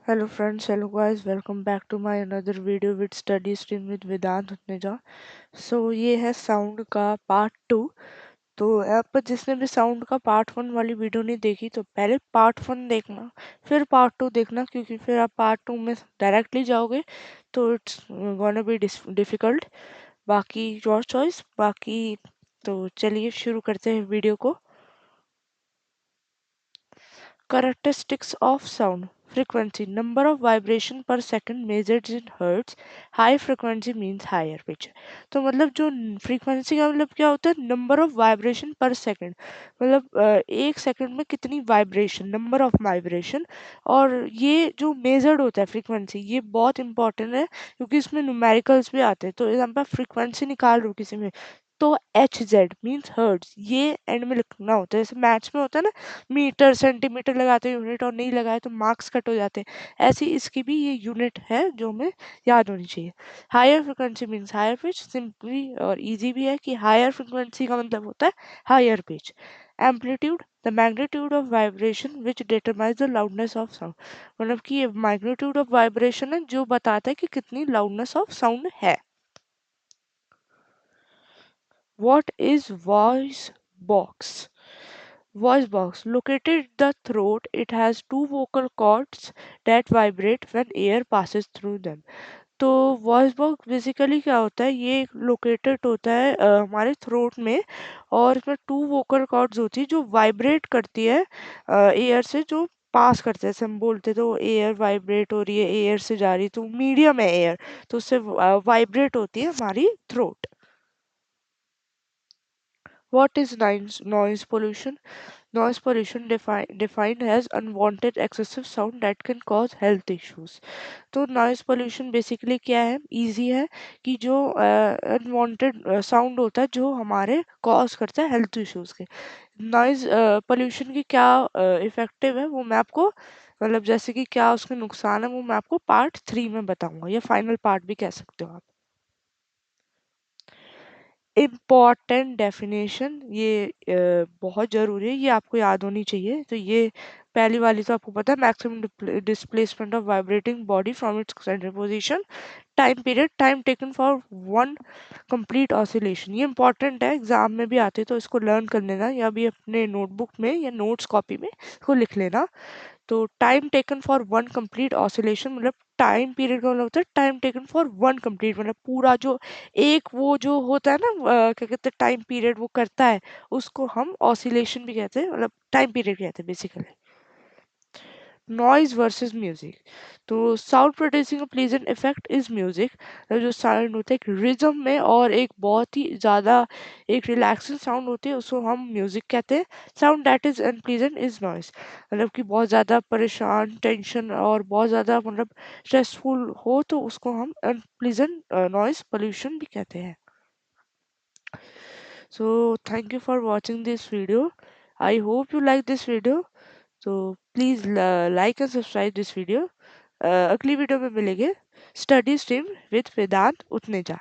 Hello friends, hello guys, welcome back to my another video with study stream with वेदांत उत्नेजा। ये है sound का part 2। तो यहाँ पर जिसने भी साउंड का पार्ट 1 वाली वीडियो नहीं देखी तो पहले पार्ट 1 देखना, फिर पार्ट 2 देखना, क्योंकि फिर आप पार्ट 2 में डायरेक्टली जाओगे तो इट्स गोना बी डिफिकल्ट। बाकी योर चॉइस। बाकी तो चलिए शुरू करते हैं वीडियो को। Characteristics of sound. Frequency. Number of vibration per second measured in hertz. High frequency means higher pitch. तो मतलब जो फ्रीक्वेंसी का मतलब क्या होता है, नंबर ऑफ वाइब्रेशन पर सेकंड। मतलब एक सेकंड में कितनी वाइब्रेशन, नंबर ऑफ वाइब्रेशन। और ये जो मेजर्ड होता है फ्रीक्वेंसी, ये बहुत इंपॉर्टेंट है क्योंकि इसमें न्यूमेरिकल्स भी आते हैं। तो एग्जाम्पल फ्रीक्वेंसी निकाल रहे हो किसी में, तो एच जेड मीन्स हर्ट्स, ये एंड में लिखना होता है। जैसे मैथ्स में होता है ना, मीटर सेंटीमीटर लगाते हैं यूनिट, और नहीं लगाए तो मार्क्स कट हो जाते हैं। ऐसे इसकी भी ये यूनिट है जो हमें याद होनी चाहिए। Higher frequency means higher pitch. Simply और इजी भी है कि हायर फ्रिक्वेंसी का मतलब होता है higher pitch. Amplitude, the magnitude of vibration which determines the loudness of sound. मतलब कि ये मैग्नीट्यूड ऑफ वाइब्रेशन है जो बताता है कि कितनी लाउडनेस ऑफ साउंड है। What is voice box? Voice box located the throat. It has two vocal cords that vibrate when air passes through them. तो वॉइस बॉक्स बेसिकली क्या होता है, ये लोकेटेड होता है हमारे थ्रोट में, और इसमें टू वोकल कॉर्ड्स होती है जो वाइब्रेट करती है एयर से, जो पास करते हैं। जैसे हम बोलते तो एयर वाइब्रेट हो रही है, एयर से जा रही है, तो मीडियम है एयर, तो उससे वाइब्रेट होती है हमारी throat. What is noise pollution? Noise pollution defined as unwanted excessive sound that can cause health issues. तो नॉइज पोल्यूशन बेसिकली क्या है, इजी है कि जो अनवांटेड साउंड होता है जो हमारे कॉज करता है हेल्थ इश्यूज के। नॉइज पोल्यूशन की क्या इफेक्टिव है वो मैं आपको, मतलब जैसे कि क्या उसके नुकसान है वो मैं आपको पार्ट 3 में बताऊंगा, या फाइनल पार्ट भी कह सकते हो आप। इम्पॉर्टेंट डेफिनेशन, ये बहुत ज़रूरी है, ये आपको याद होनी चाहिए। तो ये पहली वाली तो आपको पता है, maximum displacement of vibrating body from its central position. Time period, time taken for one complete oscillation. ये इंपॉर्टेंट है, एग्जाम में भी आते हैं, तो इसको लर्न कर लेना, या भी अपने नोटबुक में या नोट्स कॉपी में इसको लिख लेना। तो time taken for one complete oscillation, मतलब टाइम पीरियड का मतलब होता है time taken for one complete, मतलब पूरा जो एक वो जो होता है ना, क्या कहते हैं, टाइम पीरियड वो करता है, उसको हम ऑसिलेशन भी कहते हैं, मतलब टाइम पीरियड कहते हैं बेसिकली। Noise versus music. तो sound producing pleasant effect is music. जो साउंड होता है एक रिज्म में, और एक बहुत ही ज़्यादा एक रिलैक्सिंग साउंड होती है, उसको हम म्यूजिक कहते हैं। Sound that is unpleasant is noise. मतलब कि बहुत ज़्यादा परेशान, टेंशन और बहुत ज़्यादा मतलब स्ट्रेसफुल हो तो उसको हम अनप्लीजेंट नॉइज पोल्यूशन भी कहते हैं। So thank you for watching this video. I hope you like this video. So please like and subscribe this video. अगली वीडियो में मिलेंगे स्टडी स्ट्रीम विद वेदांत उत्नेजा।